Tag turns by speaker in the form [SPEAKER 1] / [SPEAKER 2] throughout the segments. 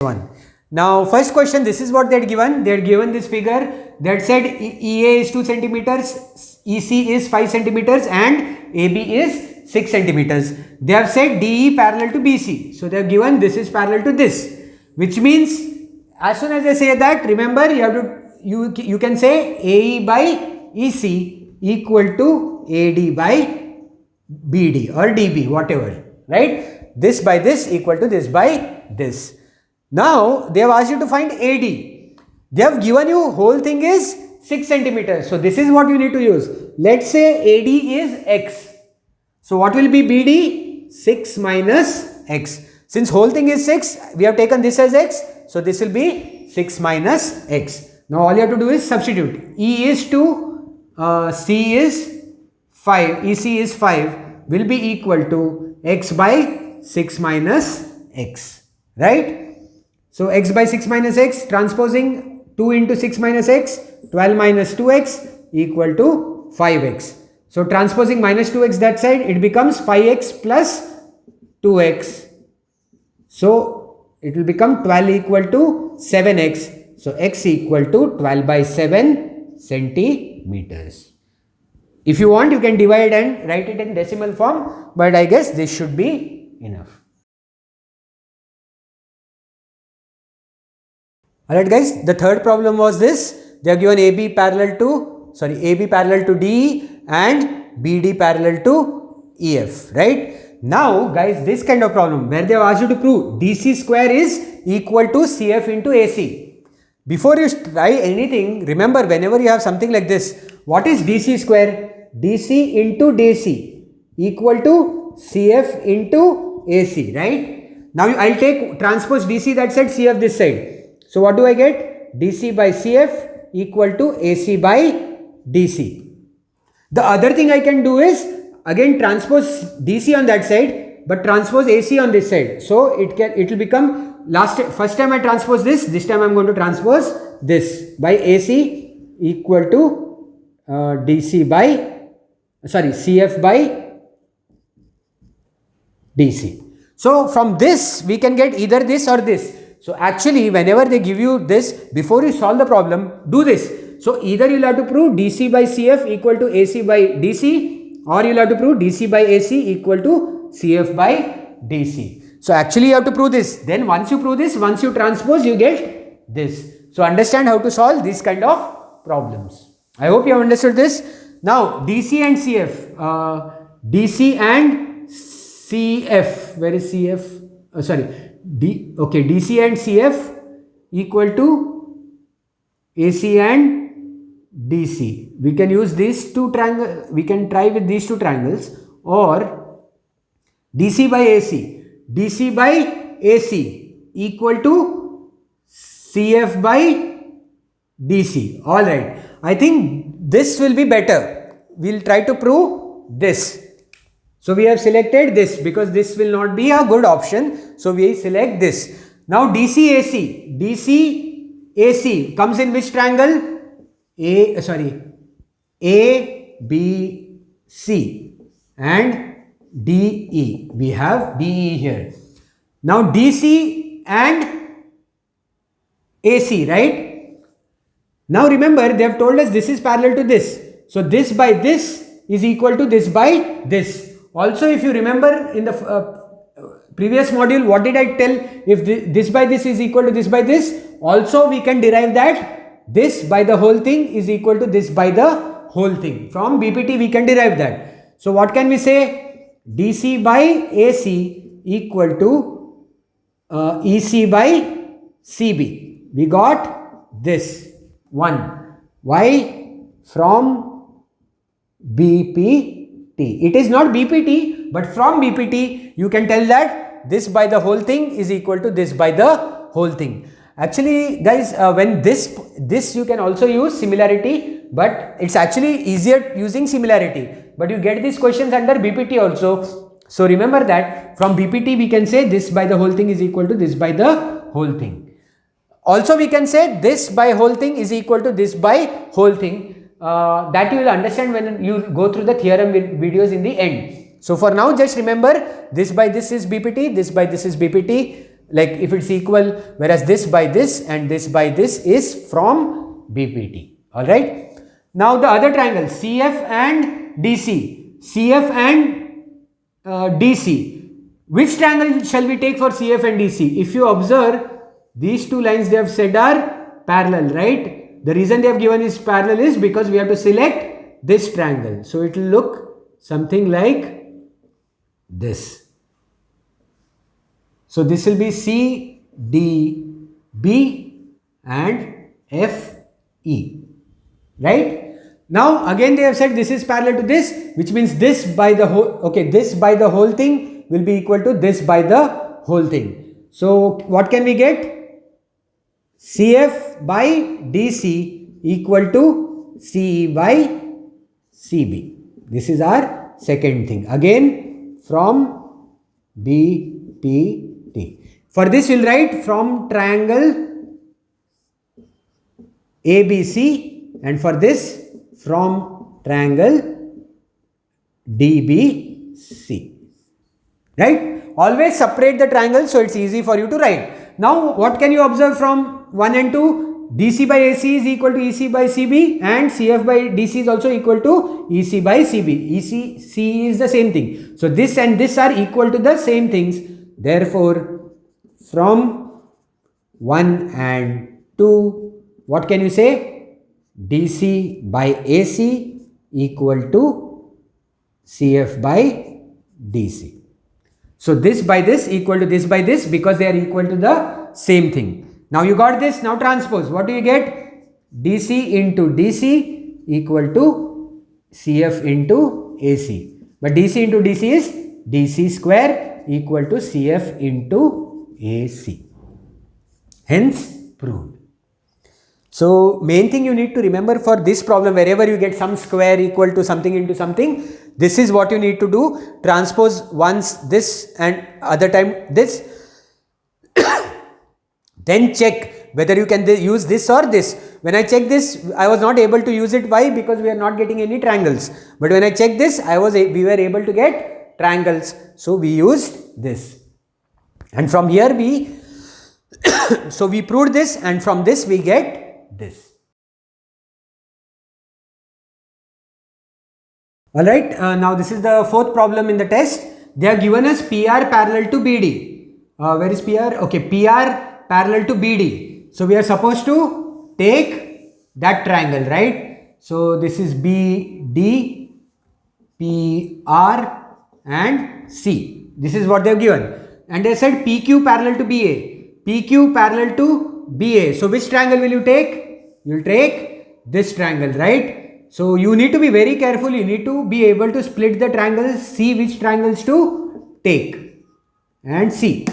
[SPEAKER 1] one. Now first question, this is what they had given. They had given this figure that said EA is 2 centimeters, EC is 5 centimeters and AB is 6 centimeters. They have said DE parallel to BC. So they have given this is parallel to this, which means as soon as I say that, remember you have to you can say AE by EC equal to AD by BD or DB, whatever, right? This by this equal to this by this. Now they have asked you to find AD. They have given you whole thing is 6 centimeters. So this is what you need to use. Let's say AD is X. So what will be BD? 6 minus X. Since whole thing is 6, we have taken this as X. So this will be 6 minus X. Now all you have to do is substitute. E is 2, C is 5, EC is 5 will be equal to X by 6 minus X, right? So X by 6 minus X, transposing 2 into 6 minus X, 12 minus 2X equal to 5X. So transposing minus 2X that side, it becomes 5X plus 2X. So it will become 12 equal to 7X. So X equal to 12 by 7 centimeters. If you want, you can divide and write it in decimal form, but I guess this should be enough. Alright guys, the third problem was this. They have given AB parallel to DE and BD parallel to EF, right? Now guys, this kind of problem where they have asked you to prove DC square is equal to CF into AC. Before you try anything, remember whenever you have something like this, what is DC square? DC into DC equal to CF into AC, right? Now I'll take transpose DC that side, CF this side. So what do I get? DC by CF equal to AC by DC. The other thing I can do is again transpose DC on that side, but transpose AC on this side. So it will become first time I transpose this time I am going to transpose this by AC equal to DC by CF by DC. So from this we can get either this or this. So actually whenever they give you this, before you solve the problem, do this. So either you will have to prove DC by CF equal to AC by DC, or you will have to prove DC by AC equal to CF by DC. So actually you have to prove this. Then once you prove this, once you transpose, you get this. So understand how to solve these kind of problems. I hope you have understood this. Now DC and CF, DC and CF, where is CF? DC and CF equal to AC and DC. We can use these two triangles, we can try with these two triangles, or DC by AC. DC by AC equal to CF by DC. Alright, I think this will be better. We will try to prove this. So we have selected this because this will not be a good option. So we select this. Now DC AC. DC AC comes in which triangle? ABC and DE. We have DE here. Now DC and AC, right? Now remember they have told us this is parallel to this. So this by this is equal to this by this. Also if you remember in the previous module, what did I tell? If this by this is equal to this by this, also we can derive that this by the whole thing is equal to this by the whole thing. From BPT we can derive that. So what can we say? DC by AC equal to EC by CB. We got this one. Why? From BPT. It is not BPT, but from BPT you can tell that this by the whole thing is equal to this by the whole thing. Actually guys, when this you can also use similarity, but it's actually easier using similarity. But you get these questions under BPT also. So remember that from BPT we can say this by the whole thing is equal to this by the whole thing. Also we can say this by whole thing is equal to this by whole thing. That you will understand when you go through the theorem videos in the end. So for now just remember this by this is BPT, this by this is BPT. like if it's equal, whereas this by this and this by this is from BPT. Alright. Now the other triangle CF and DC. CF and DC. Which triangle shall we take for CF and DC? If you observe, these two lines they have said are parallel, right? The reason they have given is parallel is because we have to select this triangle. So it will look something like this. So this will be C, D, B and F, E, right? Now again they have said this is parallel to this, which means this by the whole, okay, this by the whole thing will be equal to this by the whole thing. So what can we get? CF by DC equal to CE by CB. This is our second thing. Again from BPT. For this we will write from triangle ABC, and for this from triangle DBC. Right? Always separate the triangle so it's easy for you to write. Now what can you observe from 1 and 2? DC by AC is equal to EC by CB and CF by DC is also equal to EC by CB. EC, C is the same thing. So this and this are equal to the same things. Therefore, from 1 and 2, what can you say? DC by AC equal to CF by DC. So this by this equal to this by this because they are equal to the same thing. Now you got this. Now transpose. What do you get? DC into DC equal to CF into AC. But DC into DC is DC square equal to CF into AC. Hence proved. So main thing you need to remember for this problem, wherever you get some square equal to something into something, this is what you need to do. Transpose once this and other time this. Then check whether you can use this or this. When I check this, I was not able to use it. Why? Because we are not getting any triangles. But when I check this, we were able to get triangles. So we used this. And from here we, so we proved this, and from this we get this. Alright, now this is the fourth problem in the test. They have given us PR parallel to BD. Where is PR? Okay, PR parallel to BD. So we are supposed to take that triangle, right? So this is BD, PR and C. This is what they have given. And they said PQ parallel to BA. PQ parallel to BA. So which triangle will you take? You will take this triangle, right? So you need to be very careful. You need to be able to split the triangles, see which triangles to take and see.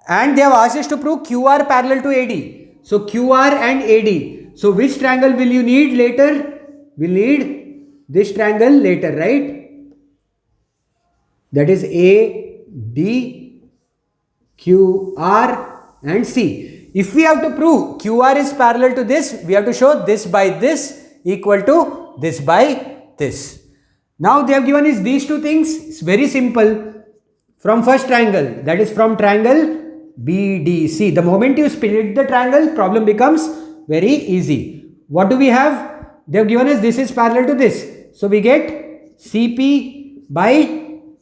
[SPEAKER 1] And they have asked us to prove QR parallel to AD. So QR and AD. So which triangle will you need later? We'll need this triangle later, right? That is AD, QR and C. If we have to prove QR is parallel to this, we have to show this by this equal to this by this. Now they have given us these two things. It's very simple. From first triangle, that is from triangle BDC. The moment you split the triangle, problem becomes very easy. What do we have? They have given us this is parallel to this. So we get CP by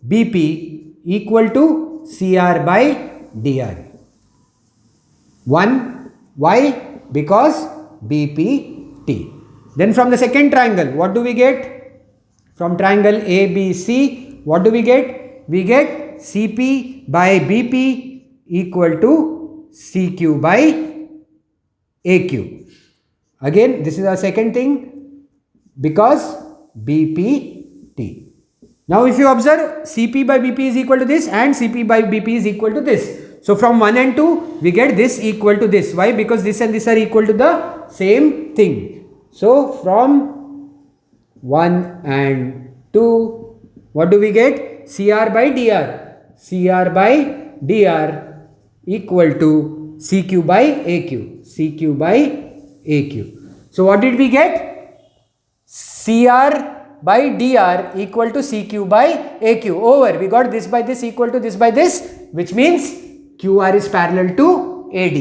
[SPEAKER 1] BP equal to CR by DR. 1. Why? Because BPT. Then from the second triangle, what do we get? From triangle ABC, what do we get? We get CP by BP equal to CQ by AQ. Again, this is our second thing because BPT. Now if you observe, CP by BP is equal to this and CP by BP is equal to this. So from 1 and 2, we get this equal to this. Why? Because this and this are equal to the same thing. So from 1 and 2, what do we get? CR by DR. CR by DR equal to CQ by AQ. CQ by AQ. So what did we get? CR by DR equal to CQ by AQ over. We got this by this equal to this by this, which means QR is parallel to AD.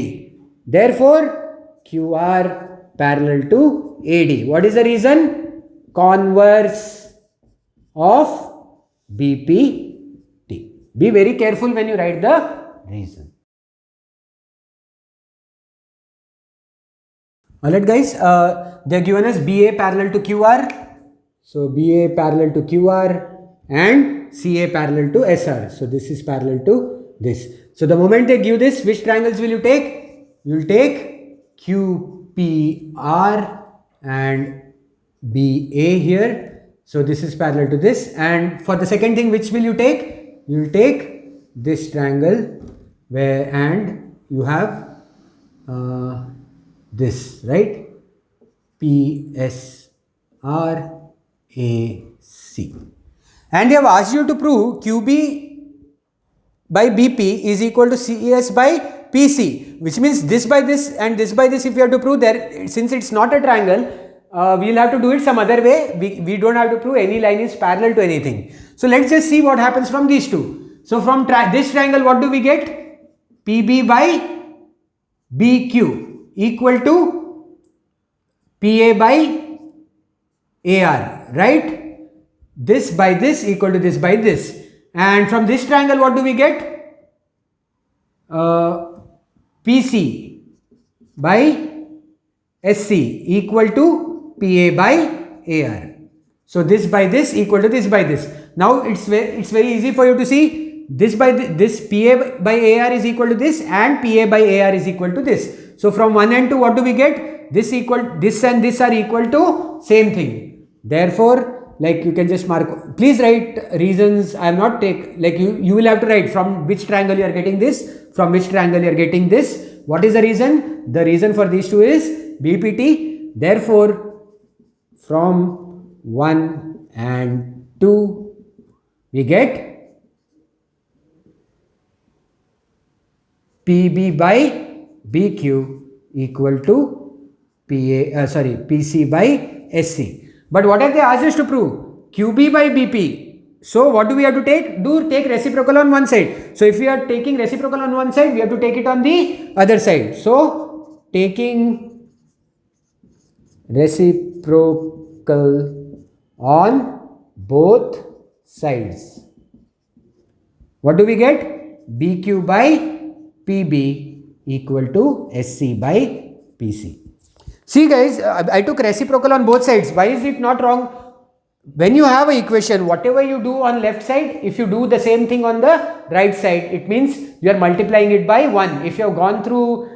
[SPEAKER 1] Therefore, QR parallel to AD. What is the reason? Converse of BPT. Be very careful when you write the reason. Alright guys, they are given as BA parallel to QR. So BA parallel to QR and CA parallel to SR. So this is parallel to this. So the moment they give this, which triangles will you take? You will take QPR and BA here. So this is parallel to this. And for the second thing, which will you take? You will take this triangle where, and you have this, right? PSRAC. And they have asked you to prove QB by BP is equal to CS by PC, which means this by this and this by this. If you have to prove there, since it's not a triangle, we will have to do it some other way. We don't have to prove any line is parallel to anything. So let's just see what happens from these two. So from this triangle, what do we get? PB by BQ equal to PA by AR, right? This by this equal to this by this. And from this triangle, what do we get? PC by SC equal to PA by AR. So this by this equal to this by this. Now it's very easy for you to see this by this PA by AR is equal to this and PA by AR is equal to this. So from 1 and 2, what do we get? This and this are equal to same thing. Therefore, like you can just mark, please write reasons. I am not like you will have to write from which triangle you are getting this, from which triangle you are getting this. What is the reason? The reason for these two is BPT. Therefore, from 1 and 2, we get PB by BQ equal to PC by SC. But what have they asked us to prove? QB by BP. So what do we have to take? Take reciprocal on one side. So if we are taking reciprocal on one side, we have to take it on the other side. So taking reciprocal on both sides. What do we get? BQ by PB equal to SC by PC. See guys, I took reciprocal on both sides. Why is it not wrong? When you have an equation, whatever you do on left side, if you do the same thing on the right side, it means you are multiplying it by 1. If you have gone through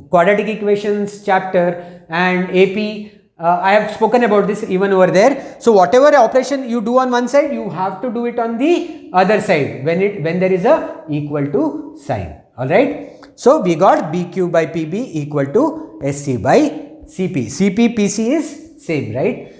[SPEAKER 1] quadratic equations chapter and AP, I have spoken about this even over there. So whatever operation you do on one side, you have to do it on the other side when there is a equal to sign. Alright. So we got BQ by PB equal to SC by CP. CP, PC is same, right?